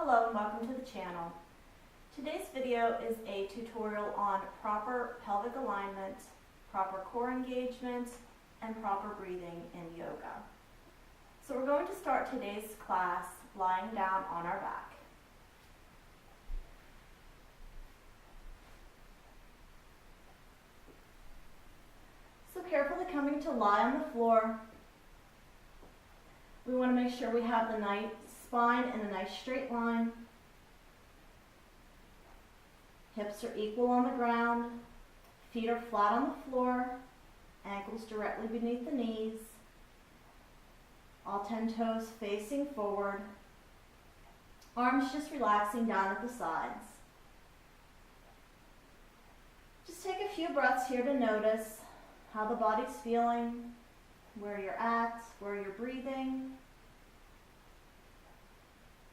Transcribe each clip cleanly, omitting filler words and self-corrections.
Hello and welcome to the channel. Today's video is a tutorial on proper pelvic alignment, proper core engagement, and proper breathing in yoga. So we're going to start today's class lying down on our back. So carefully coming to lie on the floor. We want to make sure we have the nice spine in a nice straight line. Hips are equal on the ground. Feet are flat on the floor. Ankles directly beneath the knees. All 10 toes facing forward. Arms just relaxing down at the sides. Just take a few breaths here to notice how the body's feeling, where you're at, where you're breathing.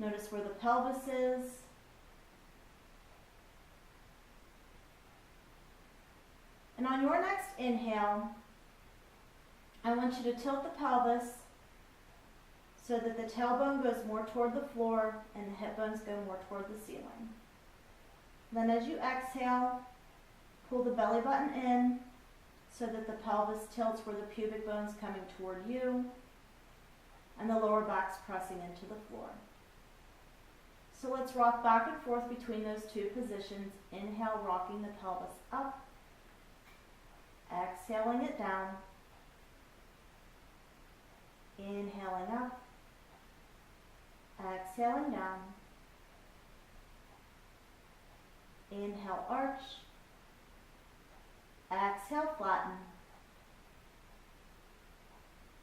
Notice where the pelvis is. And on your next inhale, I want you to tilt the pelvis so that the tailbone goes more toward the floor and the hip bones go more toward the ceiling. Then as you exhale, pull the belly button in so that the pelvis tilts where the pubic bone's coming toward you and the lower back's pressing into the floor. So let's rock back and forth between those two positions. Inhale, rocking the pelvis up. Exhaling it down. Inhaling up. Exhaling down. Inhale, arch. Exhale, flatten.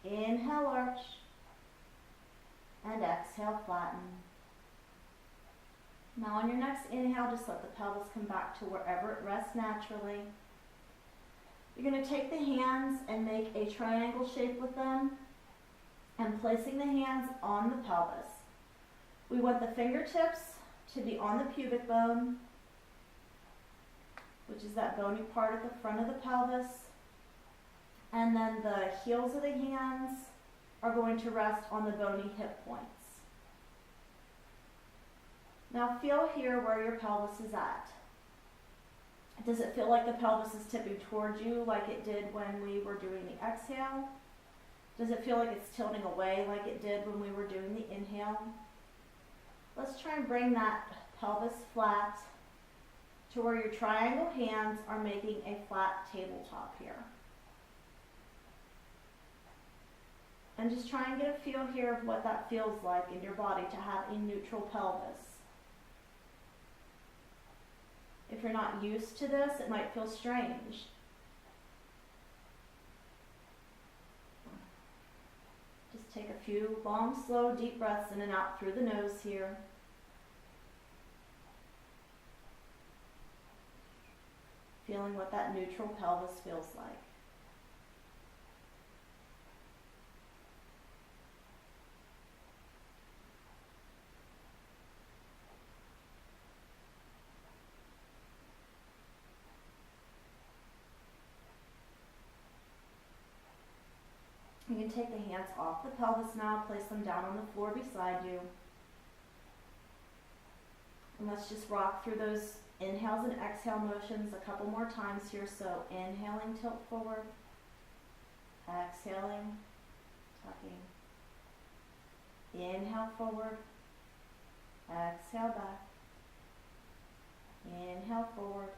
Inhale, arch. And exhale, flatten. Now on your next inhale, just let the pelvis come back to wherever it rests naturally. You're going to take the hands and make a triangle shape with them and placing the hands on the pelvis. We want the fingertips to be on the pubic bone, which is that bony part at the front of the pelvis. And then the heels of the hands are going to rest on the bony hip points. Now feel here where your pelvis is at. Does it feel like the pelvis is tipping towards you like it did when we were doing the exhale? Does it feel like it's tilting away like it did when we were doing the inhale? Let's try and bring that pelvis flat to where your triangle hands are making a flat tabletop here. And just try and get a feel here of what that feels like in your body to have a neutral pelvis. If you're not used to this, it might feel strange. Just take a few long, slow, deep breaths in and out through the nose here. Feeling what that neutral pelvis feels like. You can take the hands off the pelvis now, place them down on the floor beside you. And let's just rock through those inhales and exhale motions a couple more times here. So inhaling, tilt forward. Exhaling, tucking. Inhale forward. Exhale back. Inhale forward.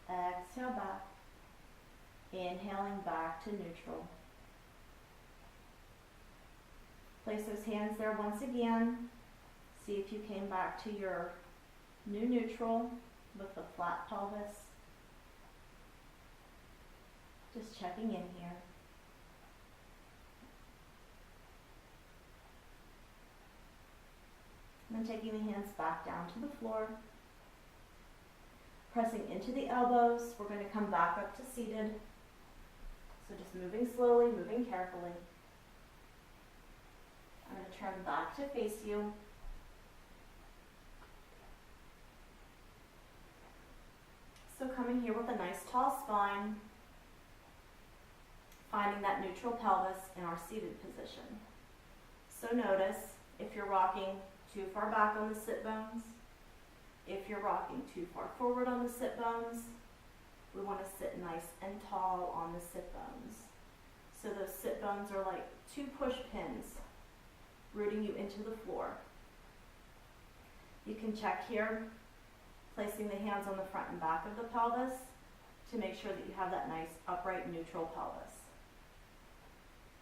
Exhale back. Inhaling back to neutral. Place those hands there once again. See if you came back to your new neutral with the flat pelvis. Just checking in here. And then taking the hands back down to the floor. Pressing into the elbows. We're going to come back up to seated. So just moving slowly, moving carefully. I'm going to turn back to face you. So coming here with a nice tall spine, finding that neutral pelvis in our seated position. So notice if you're rocking too far back on the sit bones. If you're rocking too far forward on the sit bones, we want to sit nice and tall on the sit bones. So those sit bones are like two push pins rooting you into the floor. You can check here, placing the hands on the front and back of the pelvis to make sure that you have that nice upright neutral pelvis.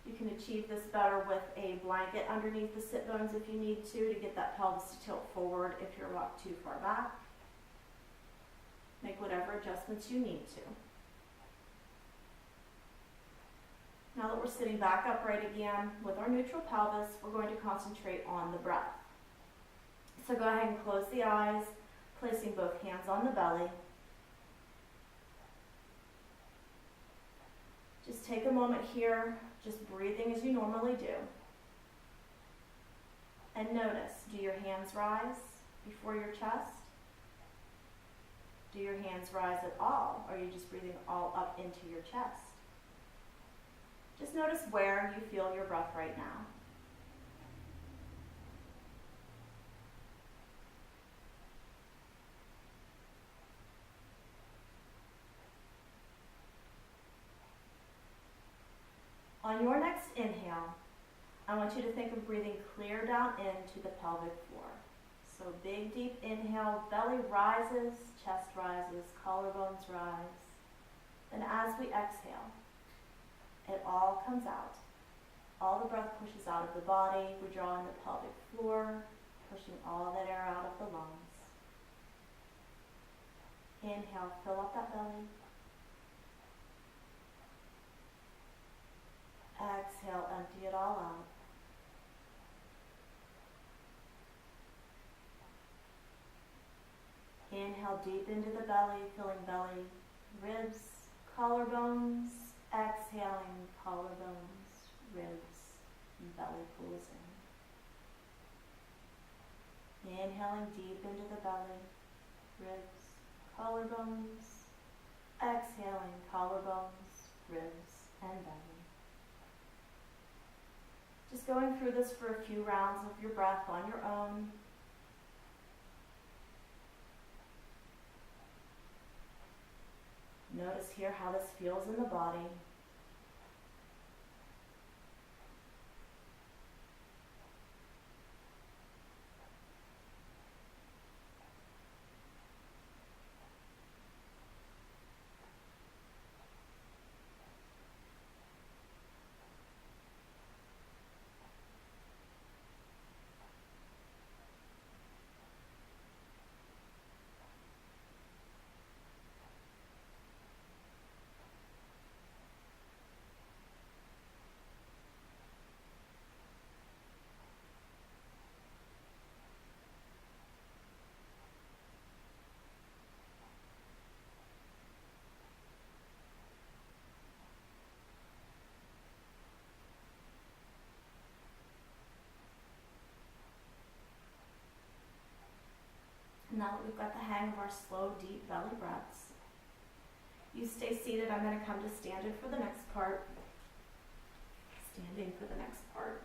You can achieve this better with a blanket underneath the sit bones if you need to get that pelvis to tilt forward if you're rocked too far back. Make whatever adjustments you need to. Now that we're sitting back upright again with our neutral pelvis, we're going to concentrate on the breath. So go ahead and close the eyes, placing both hands on the belly. Just take a moment here, just breathing as you normally do. And notice, do your hands rise before your chest? Do your hands rise at all? Or are you just breathing all up into your chest? Just notice where you feel your breath right now. On your next inhale, I want you to think of breathing clear down into the pelvic floor. So big, deep inhale, belly rises, chest rises, collarbones rise. And as we exhale, it all comes out. All the breath pushes out of the body. We draw in the pelvic floor, pushing all that air out of the lungs. Inhale, fill up that belly. Exhale, empty it all out. Inhale deep into the belly, filling belly, ribs, collarbones. Exhaling, collarbones, ribs, and belly pulls in. Inhaling deep into the belly, ribs, collarbones. Exhaling, collarbones, ribs, and belly. Just going through this for a few rounds of your breath on your own. Notice here how this feels in the body. Now that we've got the hang of our slow, deep belly breaths, you stay seated. I'm going to come to standing for the next part. Standing for the next part.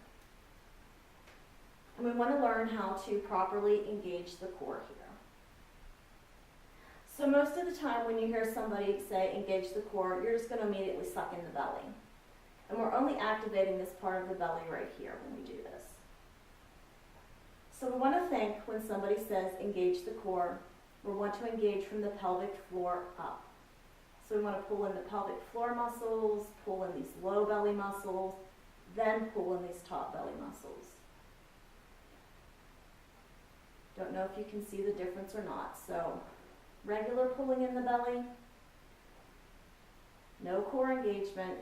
And we want to learn how to properly engage the core here. So most of the time when you hear somebody say engage the core, you're just going to immediately suck in the belly. And we're only activating this part of the belly right here when we do this. So we want to think when somebody says engage the core, we want to engage from the pelvic floor up. So we want to pull in the pelvic floor muscles, pull in these low belly muscles, then pull in these top belly muscles. Don't know if you can see the difference or not. So regular pulling in the belly, no core engagement,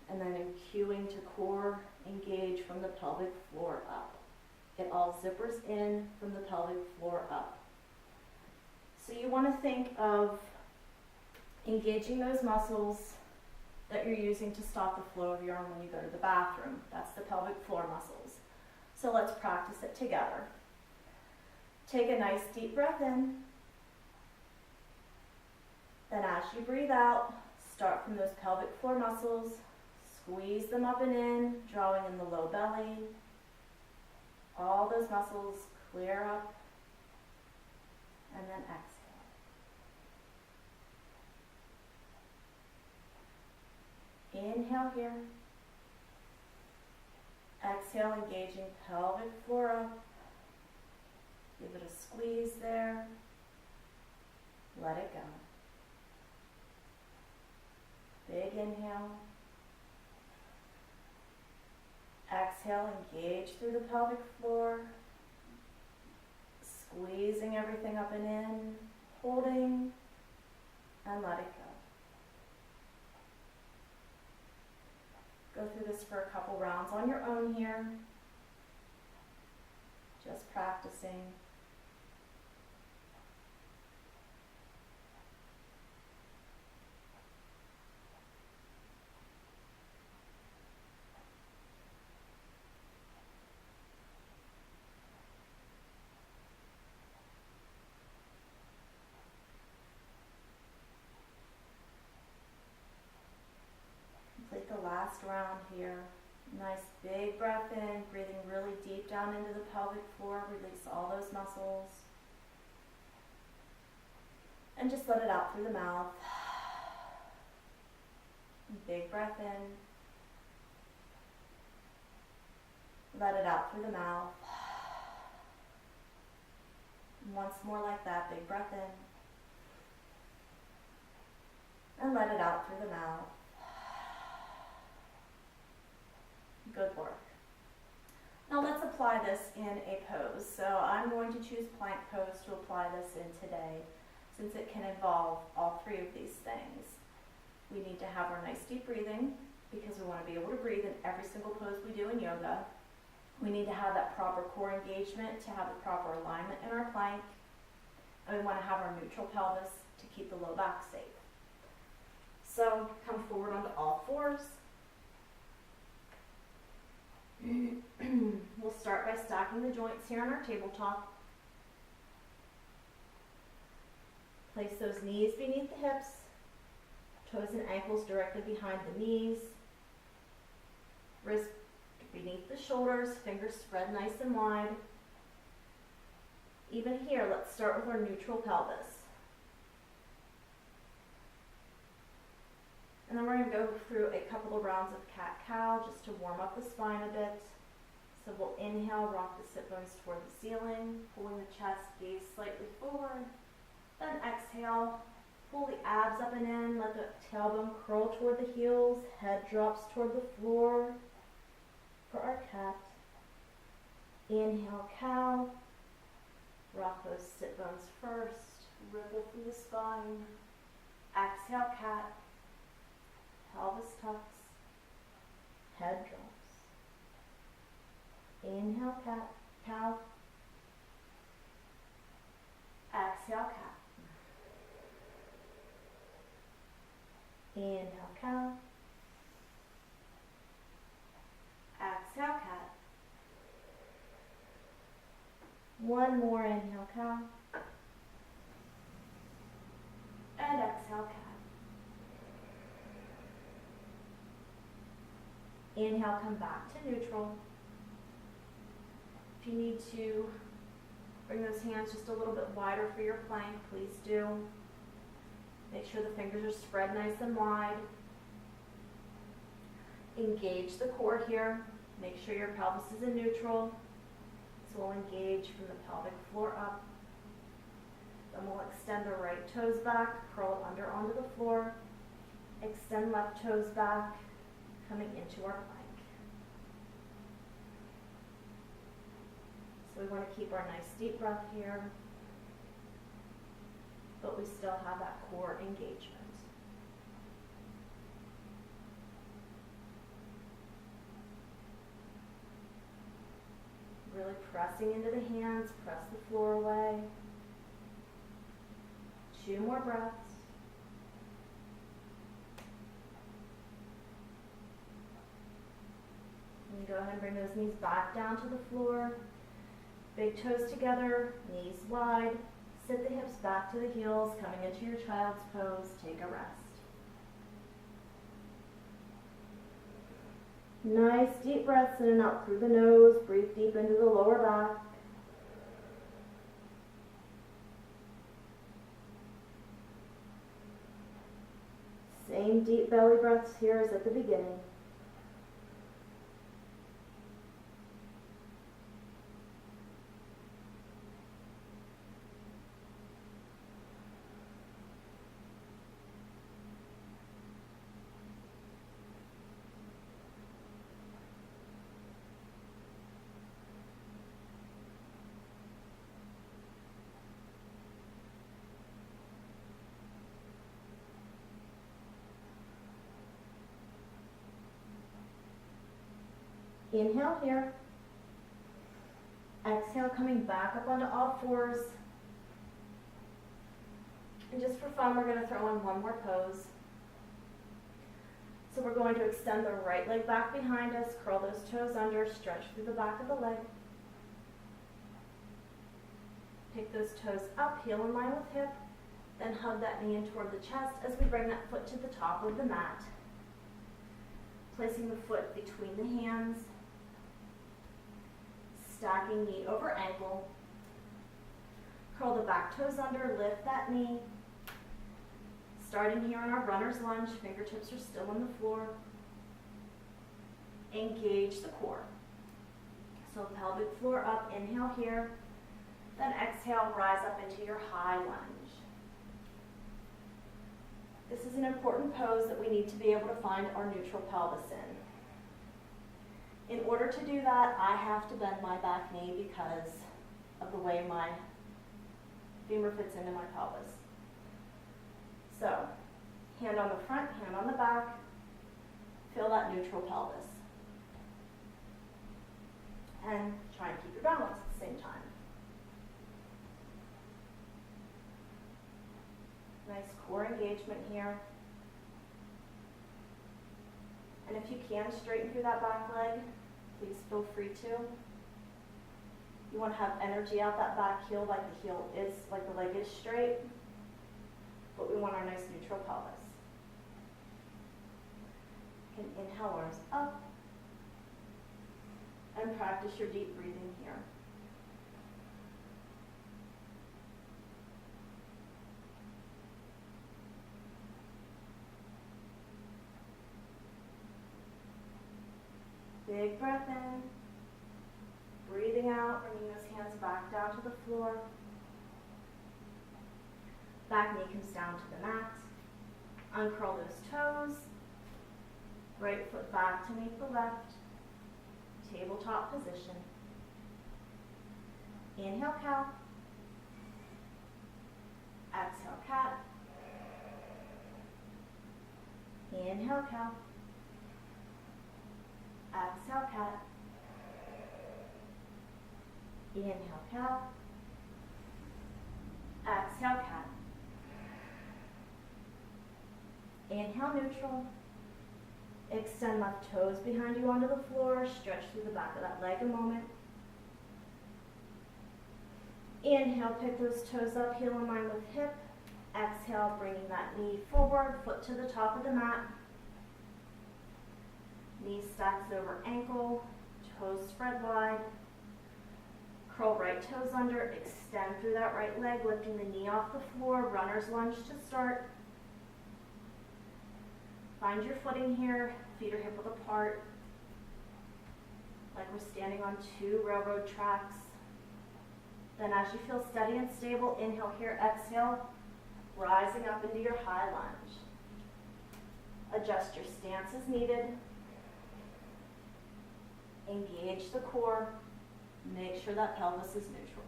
and then cueing to core engage from the pelvic floor up. It all zippers in from the pelvic floor up. So you want to think of engaging those muscles that you're using to stop the flow of urine when you go to the bathroom. That's the pelvic floor muscles. So let's practice it together. Take a nice deep breath in. Then as you breathe out, start from those pelvic floor muscles. Squeeze them up and in, drawing in the low belly. All those muscles Clear up. And then exhale. Inhale here. Exhale, engaging pelvic floor up. Give it a squeeze there. Let it go. Big inhale. Exhale, engage through the pelvic floor. Squeezing everything up and in. Holding. And let it go. Go through this for a couple rounds on your own here. Just practicing. Complete the last round here. Nice big breath in, breathing really deep down into the pelvic floor. Release all those muscles. And just let it out through the mouth. Big breath in. Let it out through the mouth. And once more like that, big breath in. And let it out through the mouth. Good work. Now let's apply this in a pose. So I'm going to choose plank pose to apply this in today, since it can involve all three of these things. We need to have our nice deep breathing, because we want to be able to breathe in every single pose we do in yoga. We need to have that proper core engagement to have the proper alignment in our plank. And we want to have our neutral pelvis to keep the low back safe. So come forward onto all fours. We'll start by stacking the joints here on our tabletop. Place those knees beneath the hips, toes and ankles directly behind the knees, wrists beneath the shoulders, fingers spread nice and wide. Even here, let's start with our neutral pelvis. And then we're going to go through a couple of rounds of cat-cow just to warm up the spine a bit. So we'll inhale, rock the sit bones toward the ceiling, pulling the chest, gaze slightly forward. Then exhale, pull the abs up and in, let the tailbone curl toward the heels, head drops toward the floor for our cat. Inhale, cow. Rock those sit bones first, ripple through the spine. Exhale, cat. Pelvis tucks, head drops. Inhale, cat, cow. Exhale, cat. Inhale, cow. Exhale, cat. One more, inhale, cow. And exhale, cat. Inhale, come back to neutral. If you need to bring those hands just a little bit wider for your plank, please do. Make sure the fingers are spread nice and wide. Engage the core here. Make sure your pelvis is in neutral. So we'll engage from the pelvic floor up. Then we'll extend the right toes back, curl under onto the floor. Extend left toes back, coming into our plank. So we want to keep our nice deep breath here, but we still have that core engagement. Really pressing into the hands, press the floor away. 2 more breaths. And go ahead and bring those knees back down to the floor. Big toes together, knees wide. Sit the hips back to the heels, coming into your child's pose. Take a rest. Nice deep breaths in and out through the nose. Breathe deep into the lower back. same deep belly breaths here as at the beginning. Inhale here. Exhale, coming back up onto all fours. And just for fun, we're going to throw in one more pose. So we're going to extend the right leg back behind us, curl those toes under, stretch through the back of the leg. Pick those toes up, heel in line with hip, then hug that knee in toward the chest as we bring that foot to the top of the mat. Placing the foot between the hands, stacking knee over ankle. Curl the back toes under, lift that knee. Starting here in our runner's lunge, fingertips are still on the floor. Engage the core. So pelvic floor up, inhale here. Then exhale, rise up into your high lunge. This is an important pose that we need to be able to find our neutral pelvis in. In order to do that, I have to bend my back knee because of the way my femur fits into my pelvis. So, hand on the front, hand on the back, feel that neutral pelvis. And try and keep your balance at the same time. Nice core engagement here. And if you can straighten through that back leg, please feel free to. You want to have energy out that back heel like the leg is straight, but we want our nice neutral pelvis. You can inhale, arms up, and practice your deep breathing here. Big breath in, breathing out, bringing those hands back down to the floor. Back knee comes down to the mat. Uncurl those toes. Right foot back to meet the left. Tabletop position. Inhale, cow. Exhale, cat. Inhale, cow. Exhale, cat. Inhale, cow. Exhale, cat. Inhale, neutral. Extend left toes behind you onto the floor. Stretch through the back of that leg a moment. Inhale, pick those toes up, heel in line with hip. Exhale, bringing that knee forward, foot to the top of the mat. Knee stacks over ankle, toes spread wide. Curl right toes under, extend through that right leg, lifting the knee off the floor, runner's lunge to start. Find your footing here, feet are hip width apart, like we're standing on two railroad tracks. Then as you feel steady and stable, inhale here, exhale, rising up into your high lunge. Adjust your stance as needed. Engage the core. Make sure that pelvis is neutral.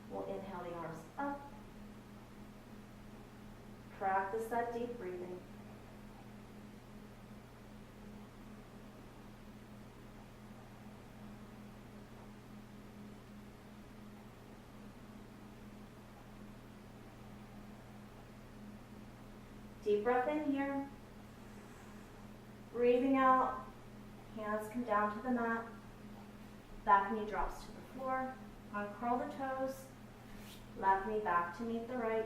We'll inhale the arms up. Practice that deep breathing. Deep breath in here. Breathing out. Hands come down to the mat. Back knee drops to the floor. Uncurl the toes. Left knee back to meet the right.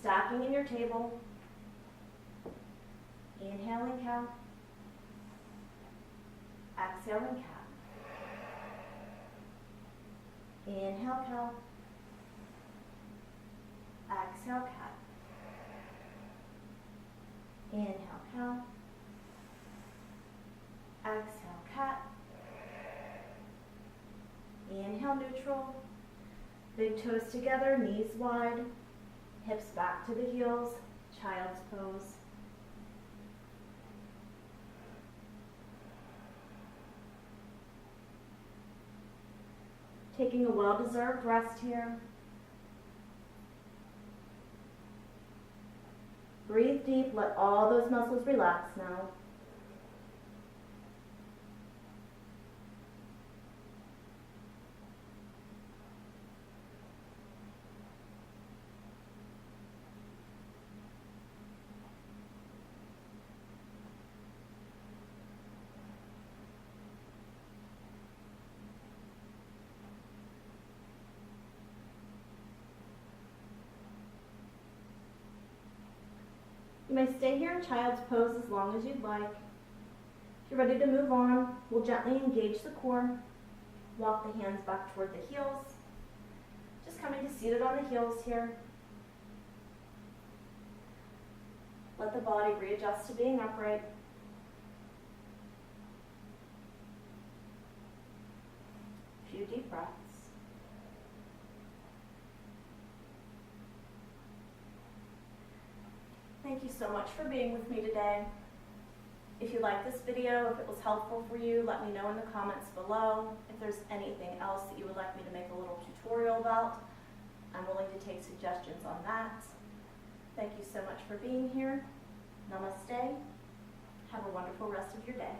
Stacking in your table. Inhaling cow. Exhale and cat. Inhale, cow. Exhale, cat. Inhale, cow. Exhale, cat. Inhale, neutral. Big toes together, knees wide. Hips back to the heels. Child's pose. Taking a well-deserved rest here. Breathe deep, let all those muscles relax now. You may stay here in child's pose as long as you'd like. If you're ready to move on, we'll gently engage the core. Walk the hands back toward the heels. Just coming to seated on the heels here. Let the body readjust to being upright. A few deep breaths. Thank you so much for being with me today. If you liked this video, if it was helpful for you, let me know in the comments below. If there's anything else that you would like me to make a little tutorial about, I'm willing to take suggestions on that. Thank you so much for being here. Namaste. Have a wonderful rest of your day.